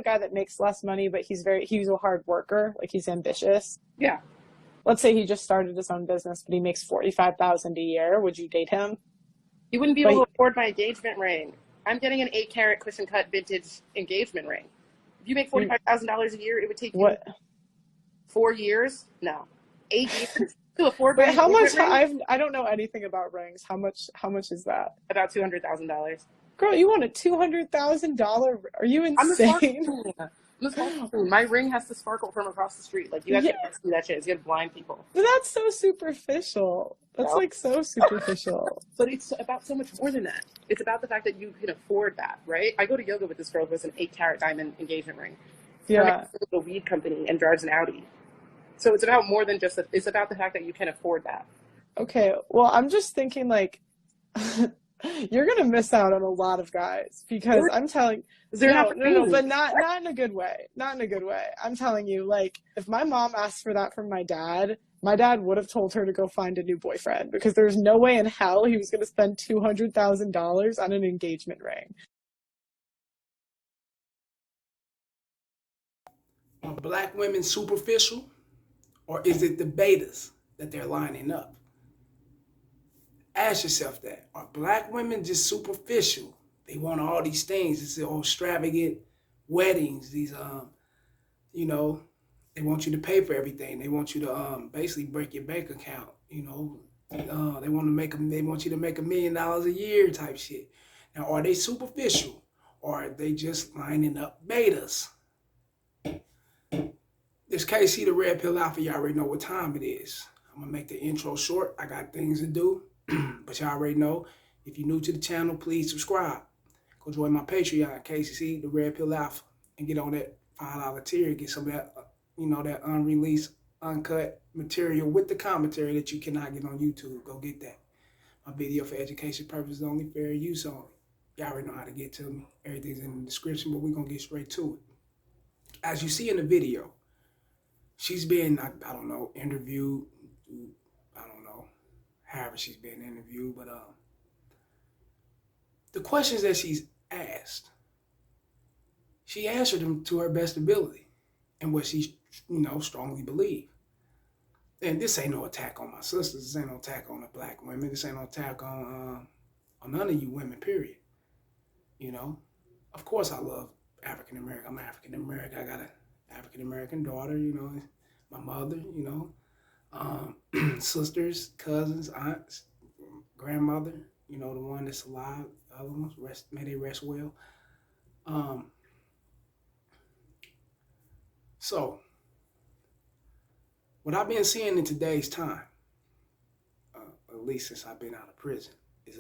guy that makes less money, but he's a hard worker, like he's ambitious. Yeah. Let's say he just started his own business, but he makes 45,000 a year. Would you date him? You wouldn't be able But to afford my engagement ring. I'm getting an 8-carat cushion cut vintage engagement ring. If you make $45,000 a year, it would take you what? 4 years? No, 8 years to afford my Wait, how much? engagement ring? I don't know anything about rings. How much is that? About $200,000. Girl, you want a $200,000? Are you I'm the sparkle insane? queen. I'm the sparkle queen. My ring has to sparkle from across the street. Like, you have Yeah, to see that shit. It's gonna blind people. but that's so superficial. That's No. like so superficial. But it's about so much more than that. It's about the fact that you can afford that, right? I go to yoga with this girl who has an 8-carat diamond engagement ring. Her Yeah. manager owns a weed company and drives an Audi. So it's about more than just it's about the fact that you can afford that. Okay. Well, I'm just thinking like you're gonna miss out on a lot of guys because I'm telling They're not for no, me. but not in a good way. Not in a good way. I'm telling you, like, if my mom asked for that from my dad would have told her to go find a new boyfriend because there's no way in hell he was gonna spend $200,000 on an engagement ring. Are black women superficial, or is it the betas that they're lining up? Ask yourself that. Are black women just superficial? They want all these things. It's all extravagant weddings. These, you know, they want you to pay for everything. They want you to basically break your bank account. You know, they want to they want you to make $1 million a year type shit. Now, are they superficial, or are they just lining up betas? This KC the Red Pill Alpha, y'all already know what time it is. I'm gonna make the intro short. I got things to do, but y'all already know. If you're new to the channel, please subscribe. Go join my Patreon, KC the Red Pill Alpha, and get on that $5 tier. Get some of that, that unreleased, uncut material with the commentary that you cannot get on YouTube. Go get that. My video for education purposes only, fair use only. Y'all already know how to get to me. Everything's in the description, but we're gonna get straight to it. As you see in the video, she's been, I don't know, interviewed, I don't know, however she's been interviewed, but the questions that she's asked, she answered them to her best ability and what she, strongly believed. And this ain't no attack on my sisters, this ain't no attack on the black women, this ain't no attack on none of you women, period. Of course I love African American. I'm African American. I got an African American daughter, my mother, sisters, cousins, aunts, grandmother, the one that's alive, the other ones, may they rest well. So, what I've been seeing in today's time, at least since I've been out of prison, is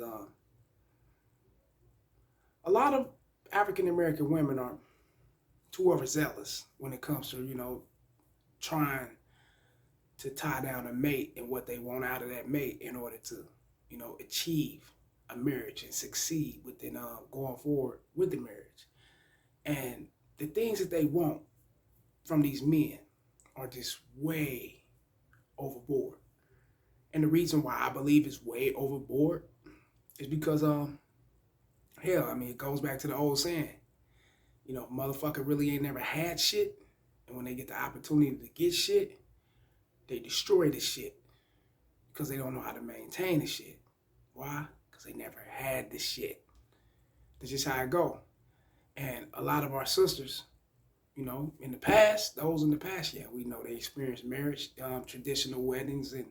a lot of African American women are too overzealous when it comes to, trying to tie down a mate and what they want out of that mate in order to, achieve a marriage and succeed within going forward with the marriage. And the things that they want from these men are just way overboard. And the reason why I believe it's way overboard is because, it goes back to the old saying, motherfucker really ain't never had shit. And when they get the opportunity to get shit, they destroy the shit because they don't know how to maintain the shit. Why? Because they never had the shit. That's just how it go. And a lot of our sisters, in the past, we know they experienced marriage, traditional weddings and,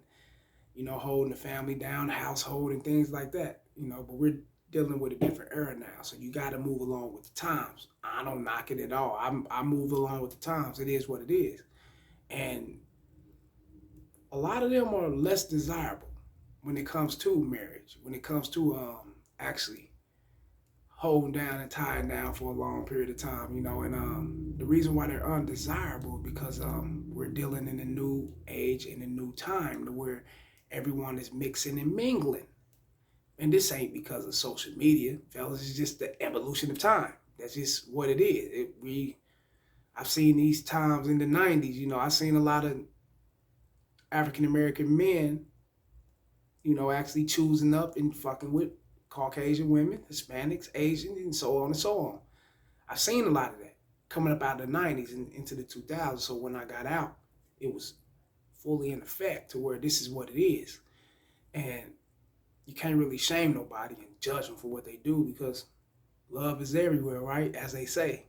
holding the family down, household and things like that, but we're dealing with a different era now. So you got to move along with the times. I don't knock it at all. I move along with the times. It is what it is. And a lot of them are less desirable when it comes to marriage, when it comes to actually holding down and tying down for a long period of time, and the reason why they're undesirable is because we're dealing in a new age and a new time to where everyone is mixing and mingling. And this ain't because of social media, fellas. It's just the evolution of time. That's just what it is. I've seen these times in the 90s. I've seen a lot of African American men, actually choosing up and fucking with Caucasian women, Hispanics, Asians, and so on and so on. I've seen a lot of that. coming up out of the 90s and into the 2000s. So when I got out, it was fully in effect to where this is what it is. And you can't really shame nobody and judge them for what they do, because love is everywhere, right? As they say.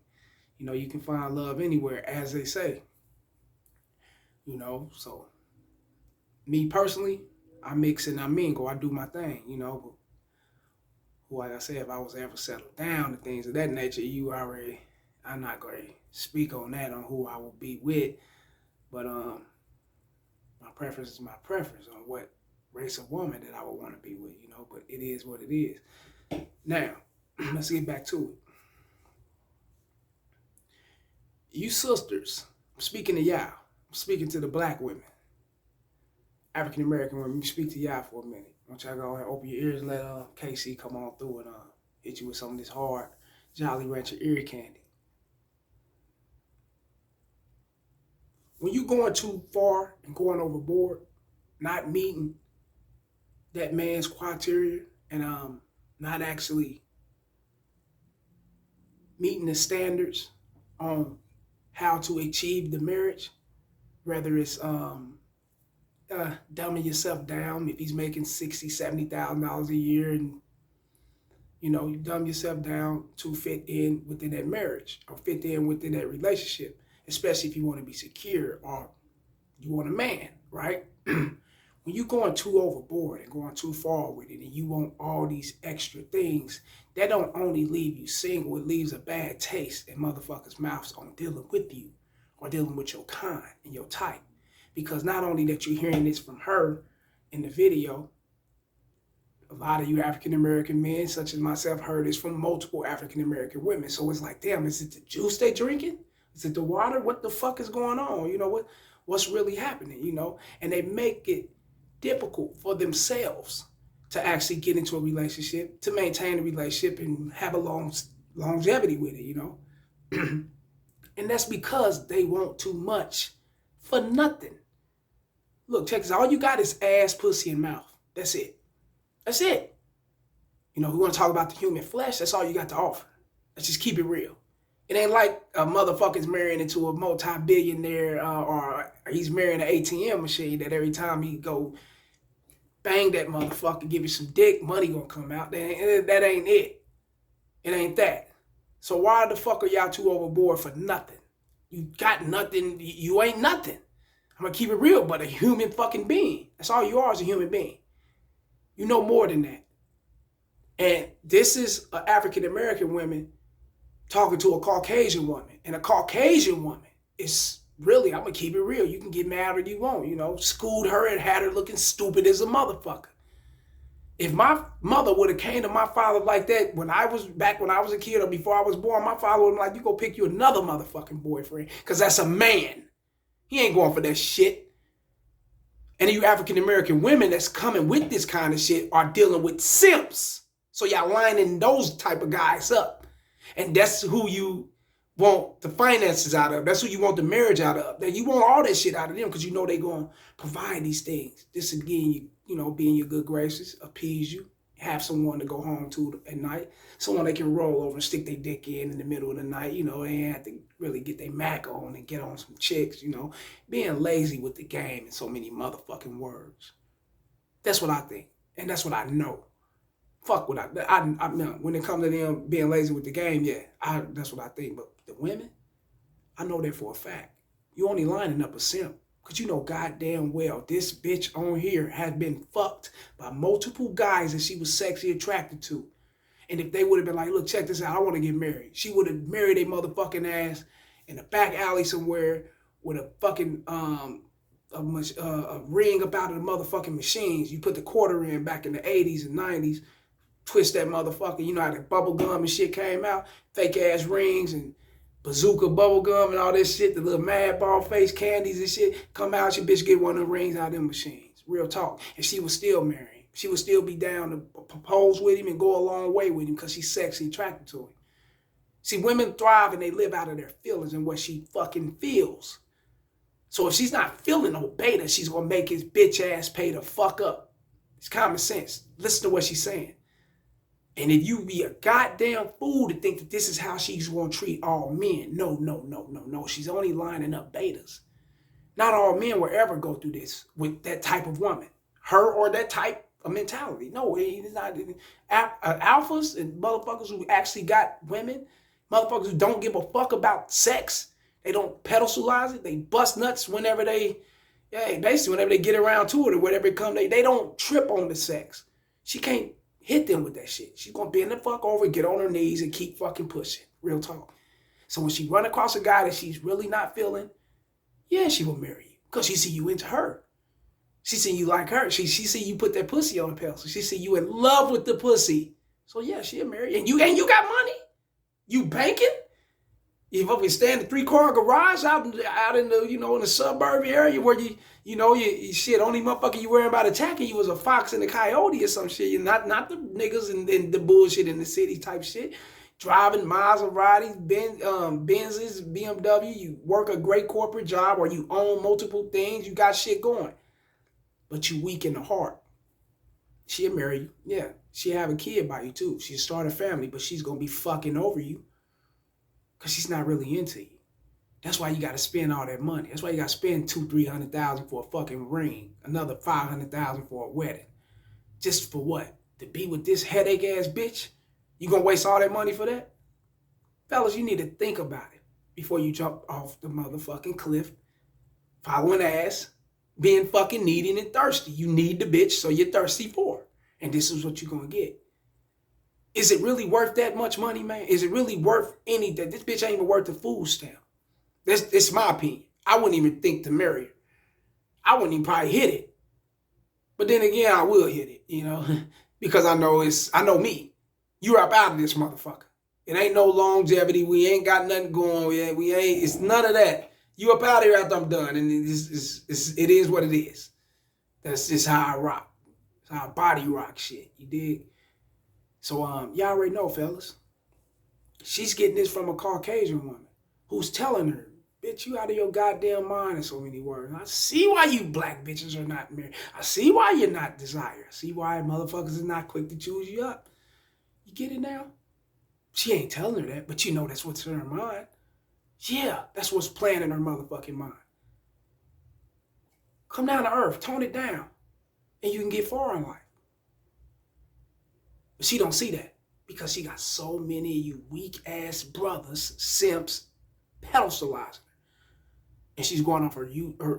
You know, you can find love anywhere, as they say. You know, so me personally, I mix and I mingle. I do my thing, you know. But like I said, if I was ever settled down and things of that nature, I'm not going to speak on that, on who I will be with. But my preference is my preference on what race of woman that I would want to be with, you know. But it is what it is. Now, let's get back to it. You sisters, I'm speaking to y'all. I'm speaking to the black women, African American women. You speak to y'all for a minute. I want y'all to go ahead and open your ears and let KC come on through and hit you with some of this hard Jolly Rancher ear candy. When you going too far and going overboard, not meeting that man's criteria and not actually meeting the standards on how to achieve the marriage, whether it's dumbing yourself down if he's making $60,000, $70,000 a year, and you know, you dumb yourself down to fit in within that marriage or fit in within that relationship, especially if you want to be secure or you want a man, right? When you're going too overboard and going too far with it and you want all these extra things, that don't only leave you single, it leaves a bad taste in motherfuckers' mouths on dealing with you or dealing with your kind and your type. Because not only that you're hearing this from her in the video, a lot of you African-American men, such as myself, heard this from multiple African-American women. So it's like, damn, is it the juice they drinking? Is it the water? What the fuck is going on? You know, what's really happening, you know? And they make it difficult for themselves to actually get into a relationship, to maintain a relationship and have a longevity with it, you know? And that's because they want too much for nothing. Look, check this out. All you got is ass, pussy, and mouth. That's it. That's it. You know, we want to talk about the human flesh. That's all you got to offer. Let's just keep it real. It ain't like a motherfucker's marrying into a multi-billionaire or he's marrying an ATM machine that every time he go bang that motherfucker, give you some dick, money gonna come out. That ain't it. It ain't that. So why the fuck are y'all too overboard for nothing? You got nothing. You ain't nothing. I'm gonna keep it real, but a human fucking being. That's all you are, is a human being. You know more than that. And this is an African-American woman talking to a Caucasian woman. And a Caucasian woman is really, I'm gonna keep it real. You can get mad if you want, you know, schooled her and had her looking stupid as a motherfucker. If my mother would have came to my father like that when I was a kid or before I was born, my father would have been like, you go pick you another motherfucking boyfriend, because that's a man. He ain't going for that shit. And you African-American women that's coming with this kind of shit are dealing with simps. So y'all lining those type of guys up. And that's who you want the finances out of. That's who you want the marriage out of. That you want all that shit out of them because you know they're going to provide these things. This again, you know, be in your good graces, appease you, have someone to go home to at night, someone they can roll over and stick their dick in the middle of the night. You know, they ain't have to really get their Mac on and get on some chicks, you know, being lazy with the game in so many motherfucking words. That's what I think. And that's what I know. Fuck what I mean, when it comes to them being lazy with the game, yeah, that's what I think. But the women, I know that for a fact. You only lining up a simp because you know goddamn well this bitch on here has been fucked by multiple guys that she was sexually attracted to. And if they would have been like, look, check this out, I want to get married, she would have married a motherfucking ass in a back alley somewhere with a fucking a ring up out of the motherfucking machines. You put the quarter in back in the 80s and 90s, twist that motherfucker. You know how the bubble gum and shit came out? Fake ass rings and bazooka bubble gum and all this shit, the little mad ball face candies and shit. Come out, your bitch get one of the rings out of them machines. Real talk. And she would still marry him. She would still be down to propose with him and go a long way with him because she's sexually attracted to him. See, women thrive and they live out of their feelings and what she fucking feels. So if she's not feeling no beta, she's going to make his bitch ass pay the fuck up. It's common sense. Listen to what she's saying. And if you be a goddamn fool to think that this is how she's going to treat all men, no. She's only lining up betas. Not all men will ever go through this with that type of woman. Her or that type of mentality. No, it's not. Alphas and motherfuckers who actually got women, motherfuckers who don't give a fuck about sex, they don't pedestalize it, they bust nuts whenever they, basically whenever they get around to it or whatever it come, they don't trip on the sex. She can't hit them with that shit. She's gonna bend the fuck over, get on her knees, and keep fucking pushing. Real talk. So when she run across a guy that she's really not feeling, yeah, she will marry you because she see you into her. She see you like her. She see you put that pussy on the pedestal. She see you in love with the pussy. So yeah, she'll marry you. And you got money. You banking. You fucking stay in the 3-car garage out in the in the suburb area where you shit, only motherfucker you worrying about attacking you was a fox and a coyote or some shit. You're not the niggas and the bullshit in the city type shit. Driving Maseratis, Benzes, BMW. You work a great corporate job or you own multiple things. You got shit going. But you weak in the heart. She'll marry you. Yeah. She'll have a kid by you too. She'll start a family, but she's going to be fucking over you because she's not really into you. That's why you got to spend all that money. That's why you got to spend $200,000-$300,000 for a fucking ring. Another $500,000 for a wedding. Just for what? To be with this headache ass bitch? You going to waste all that money for that? Fellas, you need to think about it before you jump off the motherfucking cliff, following ass, being fucking needy and thirsty. You need the bitch, so you're thirsty for her. And this is what you're going to get. Is it really worth that much money, man? Is it really worth anything? This bitch ain't even worth the food stamp. It's my opinion. I wouldn't even think to marry her. I wouldn't even probably hit it. But then again, I will hit it, because I know me. You're up out of this motherfucker. It ain't no longevity. We ain't got nothing going yet. It's none of that. You up out of here after I'm done. And it is what it is. That's just how I rock. It's how I body rock shit. You dig? So, y'all already know, fellas. She's getting this from a Caucasian woman who's telling her, bitch, you out of your goddamn mind in so many words. I see why you black bitches are not married. I see why you're not desired. I see why motherfuckers is not quick to choose you up. You get it now? She ain't telling her that, but that's what's in her mind. Yeah, that's what's playing in her motherfucking mind. Come down to earth, tone it down, and you can get far in life. But she don't see that because she got so many of you weak-ass brothers, simps, pedestalizing her. And she's going off her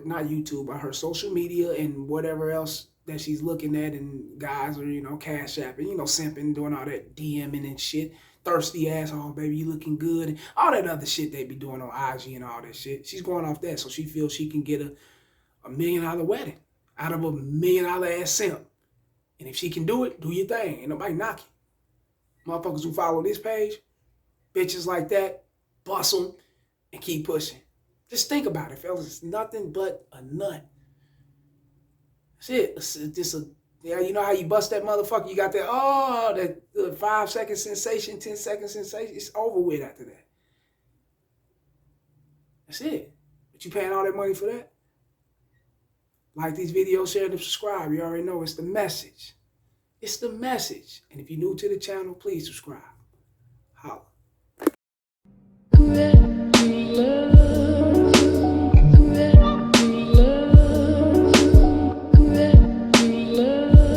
not YouTube, but her social media and whatever else that she's looking at, and guys are, cash apping, simping, doing all that DMing and shit. Thirsty ass, oh baby, you looking good, and all that other shit they be doing on IG and all that shit. She's going off that, so she feels she can get a $1 million wedding out of a $1 million ass simp. And if she can do it, do your thing. Ain't nobody knocking. Motherfuckers who follow this page, bitches like that, bust them and keep pushing. Just think about it, fellas. It's nothing but a nut. That's it. It's just you know how you bust that motherfucker? You got that 5-second sensation, 10-second sensation. It's over with after that. That's it. But you paying all that money for that? Like these videos, share them, subscribe. You already know it's the message. It's the message. And if you're new to the channel, please subscribe. Holla.